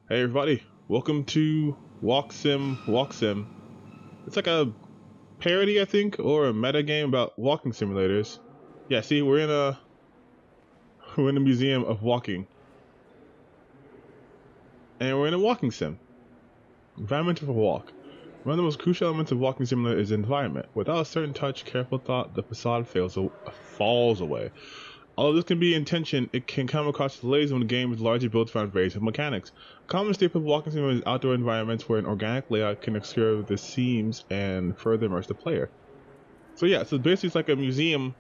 Hey everybody, welcome to Walk Sim Walk Sim. It's like a parody, I think, or a meta game about walking simulators. Yeah, see, we're in a museum of walking, and we're in a walking sim. Environment of a walk. One of the most crucial elements of walking simulator is the environment. Without a certain touch, careful thought, the facade falls away. Although this can be intention, it can come across as lazy when the game is largely built around basic mechanics. A common staple of walking simulators is outdoor environments where an organic layout can obscure the seams and further immerse the player. So yeah, so basically it's like a museum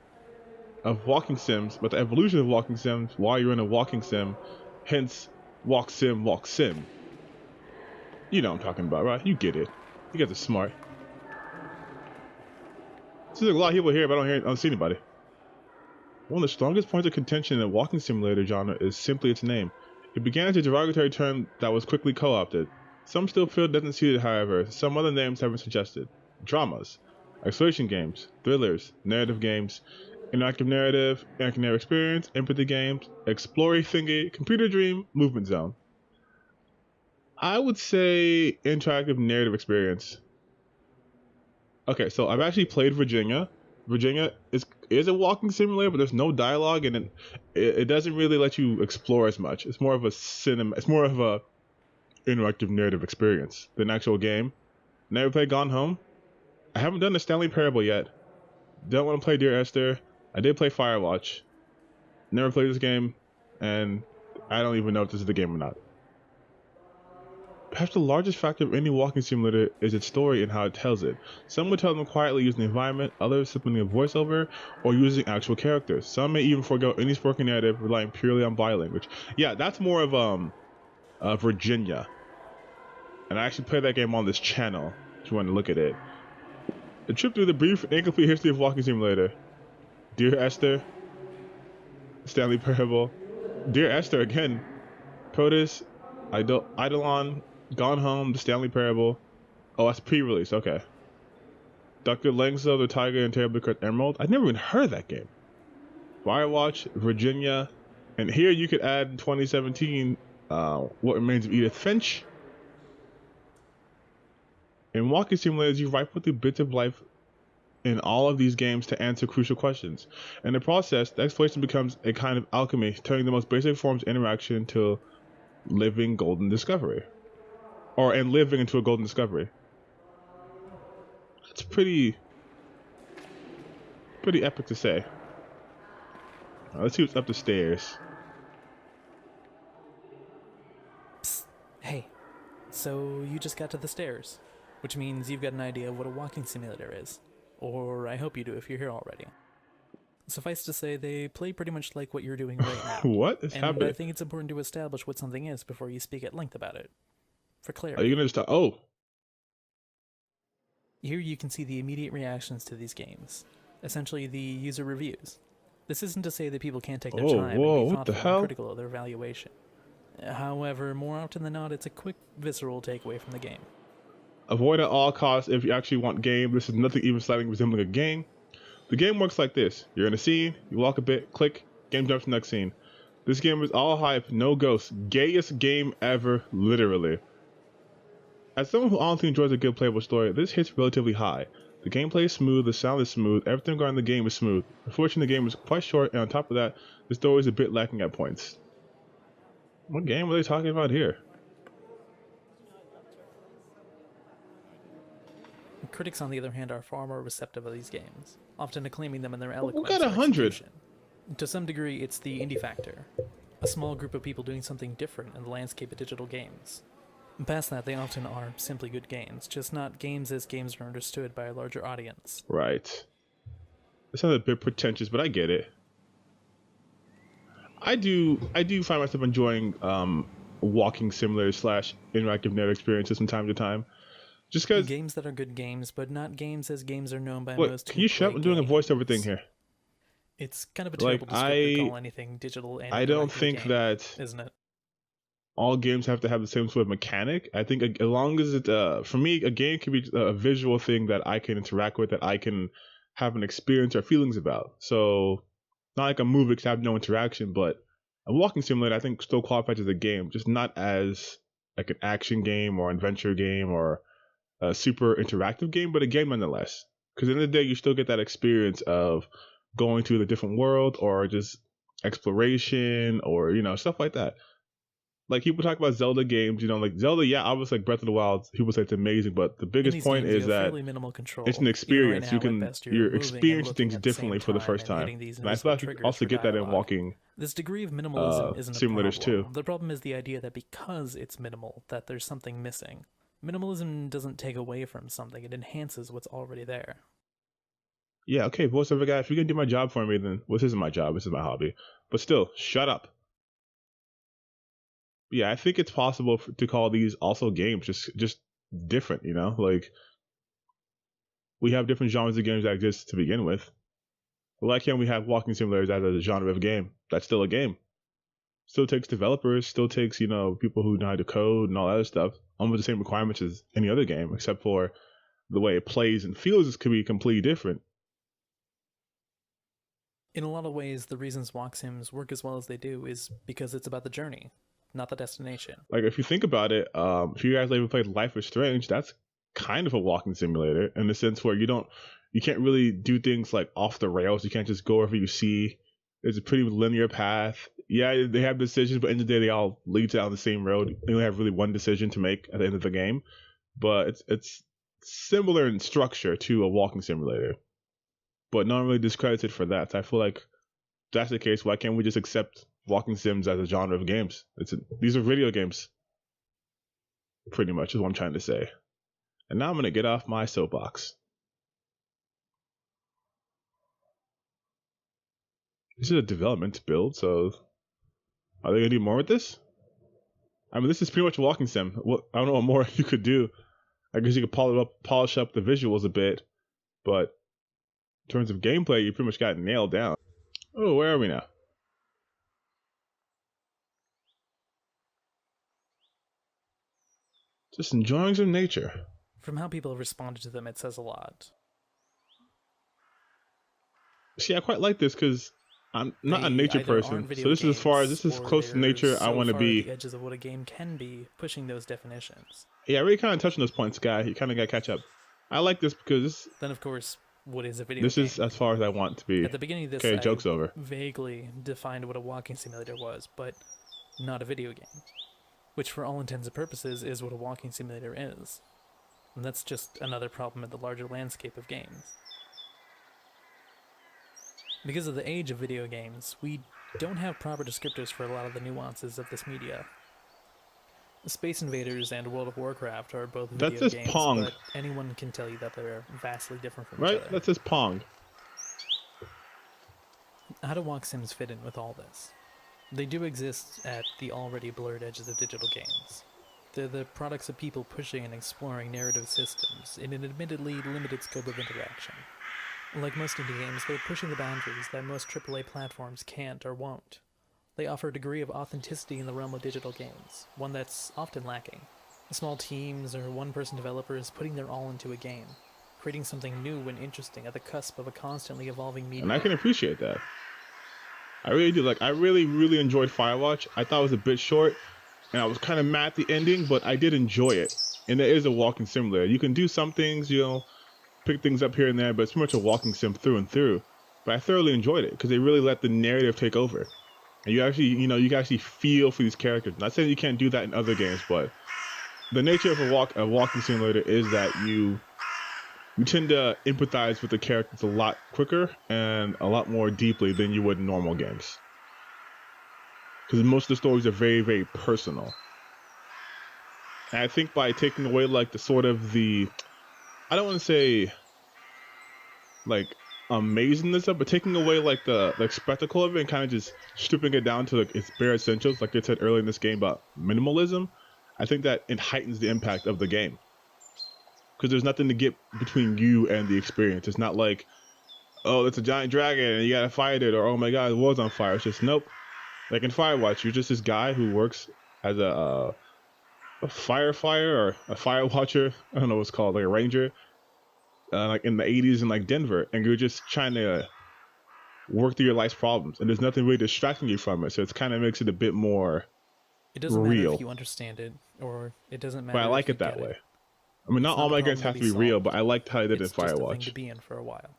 of walking sims, but the evolution of walking sims while you're in a walking sim, hence walk sim, walk sim. You know what I'm talking about, right? You get it. You guys are smart. There's a lot of people here, but I don't see anybody. One of the strongest points of contention in the walking simulator genre is simply its name. It began as a derogatory term that was quickly co-opted. Some still feel it doesn't suit it, however. Some other names have been suggested. Dramas, exploration games, thrillers, narrative games, interactive narrative experience, empathy games, exploring thingy, computer dream, movement zone. I would say interactive narrative experience. Okay, so I've actually played Virginia. Virginia is a walking simulator, but there's no dialogue, and it doesn't really let you explore as much. It's more of a cinema. It's more of a interactive narrative experience than an actual game. Never played Gone Home. I haven't done the Stanley Parable yet. Don't want to play Dear Esther. I did play Firewatch. Never played this game, and I don't even know if this is the game or not. Perhaps the largest factor of any walking simulator is its story and how it tells it. Some would tell them quietly using the environment, others simply a voiceover, or using actual characters. Some may even forego any spoken narrative, relying purely on body language. Yeah, that's more of Virginia. And I actually played that game on this channel, if you want to look at it. A trip through the brief and incomplete history of Walking Simulator. Dear Esther, Stanley Parable, Dear Esther again, Protus, Eidolon, Gone Home, The Stanley Parable. Oh, that's pre-release. Okay. Dr. Langso, The Tiger, and Terribly Cut Emerald. I've never even heard of that game. Firewatch, Virginia, and here you could add in 2017, What Remains of Edith Finch. In walking simulators, you rifle through bits of life in all of these games to answer crucial questions. In the process, the exploration becomes a kind of alchemy, turning the most basic forms of interaction into living golden discovery. And living into a golden discovery. It's pretty epic to say. Let's see what's up the stairs. Psst. Hey, so you just got to the stairs, which means you've got an idea of what a walking simulator is. Or I hope you do if you're here already. Suffice to say, they play pretty much like what you're doing right now. What is and happening? I think it's important to establish what something is before you speak at length about it. For clarity. Are you gonna just oh. Here you can see the immediate reactions to these games. Essentially the user reviews. This isn't to say that people can't take their time and be thoughtful and critical of their evaluation. However, more often than not, it's a quick, visceral takeaway from the game. Avoid at all costs if you actually want game. This is nothing even slightly resembling a game. The game works like this. You're in a scene, you walk a bit, click, game jumps to the next scene. This game is all hype, no ghosts. Gayest game ever, literally. As someone who honestly enjoys a good playable story, this hits relatively high. The gameplay is smooth, the sound is smooth, everything regarding the game is smooth. Unfortunately, the game is quite short, and on top of that, the story is a bit lacking at points. What game are they talking about here? Critics, on the other hand, are far more receptive of these games, often acclaiming them in their eloquence. Who got 100? To some degree, it's the indie factor, a small group of people doing something different in the landscape of digital games. Past that, they often are simply good games, just not games as games are understood by a larger audience. Right. It sounds a bit pretentious, but I get it. I do find myself enjoying walking simulators / interactive narrative experiences from time to time. Just because games that are good games, but not games as games are known by what, most. Can you shut up? I'm doing a voiceover thing here. It's kind of a terrible descriptor to call anything digital. And I don't think game, that isn't it? All games have to have the same sort of mechanic. I think as long as it, for me, a game can be a visual thing that I can interact with, that I can have an experience or feelings about. So, not like a movie because I have no interaction, but a walking simulator I think still qualifies as a game, just not as like an action game or adventure game or a super interactive game, but a game nonetheless. Because at the end of the day, you still get that experience of going to the different world or just exploration or, you know, stuff like that. Like people talk about Zelda games, you know, like Zelda, yeah, obviously like Breath of the Wild, people say it's amazing, but the In biggest these point games, you is have that fairly minimal control. it's an Even right experience. now, You at can best, you're you're moving and experiencing looking things at the differently same for the time first and time. hitting these And I invisible thought you triggers also for get that in dialogue. walking This degree of minimalism isn't a simulators problem. too. The problem is the idea that because it's minimal, that there's something missing. Minimalism doesn't take away from something, it enhances what's already there. Yeah, okay, voice over guy, if you're gonna do my job for me, then well, this isn't my job, this is my hobby. But still, shut up. Yeah, I think it's possible to call these also games, just different, you know? Like, we have different genres of games that exist to begin with. Why can't we have walking simulators as a genre of game? That's still a game. Still takes developers, still takes, you know, people who know how to code and all that other stuff. Almost the same requirements as any other game, except for the way it plays and feels could be completely different. In a lot of ways, the reasons walk sims work as well as they do is because it's about the journey, not the destination. Like, if you think about it, if you guys ever played Life is Strange, that's kind of a walking simulator in the sense where you can't really do things like off the rails. You can't just go wherever you see. It's a pretty linear path. Yeah, they have decisions, but in the day they all lead down the same road. You only have really one decision to make at the end of the game, but it's similar in structure to a walking simulator, but not really discredited for that. So I feel like if that's the case, why can't we just accept walking sims as a genre of games? These are video games, pretty much is what I'm trying to say. And now I'm gonna get off my soapbox. This is a development build, so are they gonna do more with this? I mean, this is pretty much a walking sim. I don't know what more you could do. I guess you could polish up the visuals a bit, but in terms of gameplay, you pretty much got it nailed down. Oh, where are we now? Just enjoying some nature. From how people have responded to them, it says a lot. See, I quite like this because I'm not a nature person, so this is this is close to nature I want to be. The edges of what a game can be, pushing those definitions. Yeah, I really kind of touching those points, guy. You kind of got to catch up. I like this because then, of course, what is a video this game? Is as far as I want to be. At the beginning of this, okay, joke's over. Vaguely defined what a walking simulator was, but not a video game. Which, for all intents and purposes, is what a walking simulator is. And that's just another problem in the larger landscape of games. Because of the age of video games, we don't have proper descriptors for a lot of the nuances of this media. Space Invaders and World of Warcraft are both video games, Pong. but anyone can tell you that they're vastly different from each other. Right? That's just Pong. How do walk sims fit in with all this? They do exist at the already blurred edges of digital games. They're the products of people pushing and exploring narrative systems in an admittedly limited scope of interaction. Like most indie games, they're pushing the boundaries that most AAA platforms can't or won't. They offer a degree of authenticity in the realm of digital games, one that's often lacking. Small teams or one-person developers putting their all into a game, creating something new and interesting at the cusp of a constantly evolving medium. And I can appreciate that. I really do. Like, I really enjoyed Firewatch. I thought it was a bit short, and I was kind of mad at the ending, but I did enjoy it. And it is a walking simulator. You can do some things, you know, pick things up here and there, but it's pretty much a walking sim through and through. But I thoroughly enjoyed it because they really let the narrative take over. And you actually, you know, you can actually feel for these characters. Not saying you can't do that in other games, but the nature of a walking simulator is that you tend to empathize with the characters a lot quicker and a lot more deeply than you would in normal games. Because most of the stories are very personal. And I think by taking away like the sort of the, I don't want to say like amazingness of, but taking away like the spectacle of it and kind of just stripping it down to like its bare essentials, like I said earlier in this game about minimalism, I think that it heightens the impact of the game. Because there's nothing to get between you and the experience. It's not like, oh, that's a giant dragon and you gotta fight it, or oh my god, the world's on fire. It's just nope. Like in Firewatch, you're just this guy who works as a firefighter or a fire watcher. I don't know what it's called, like a ranger. Like in the 80s in like Denver, and you're just trying to work through your life's problems, and there's nothing really distracting you from it. So it kind of makes it a bit more It doesn't matter real. if you understand it, or it doesn't matter But I like if you it that get way. I mean, not It's all not a my games problem have to to be be real, solved. but I liked how they did in It's just a thing Firewatch. to be in for a while.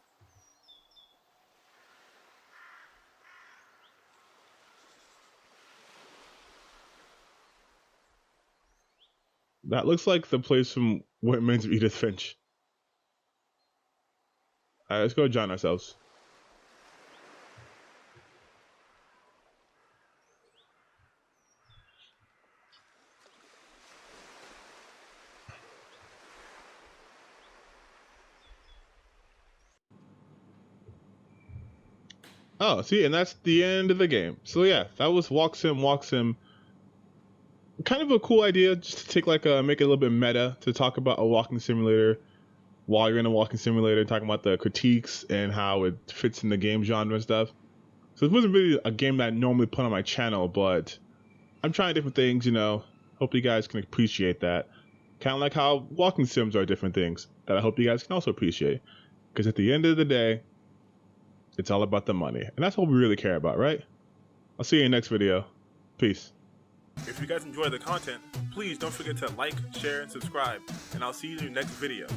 That looks like the place from What Remains of Edith Finch. Alright, let's go join ourselves. Oh, see, and that's the end of the game. So yeah, that was Walk Sim. Kind of a cool idea, just to take like make it a little bit meta to talk about a walking simulator while you're in a walking simulator, talking about the critiques and how it fits in the game genre and stuff. So it wasn't really a game that I normally put on my channel, but I'm trying different things, you know. Hope you guys can appreciate that. Kind of like how walking sims are different things that I hope you guys can also appreciate. Because at the end of the day, it's all about the money. And that's what we really care about, right? I'll see you in the next video. Peace. If you guys enjoy the content, please don't forget to like, share, and subscribe. And I'll see you in the next video.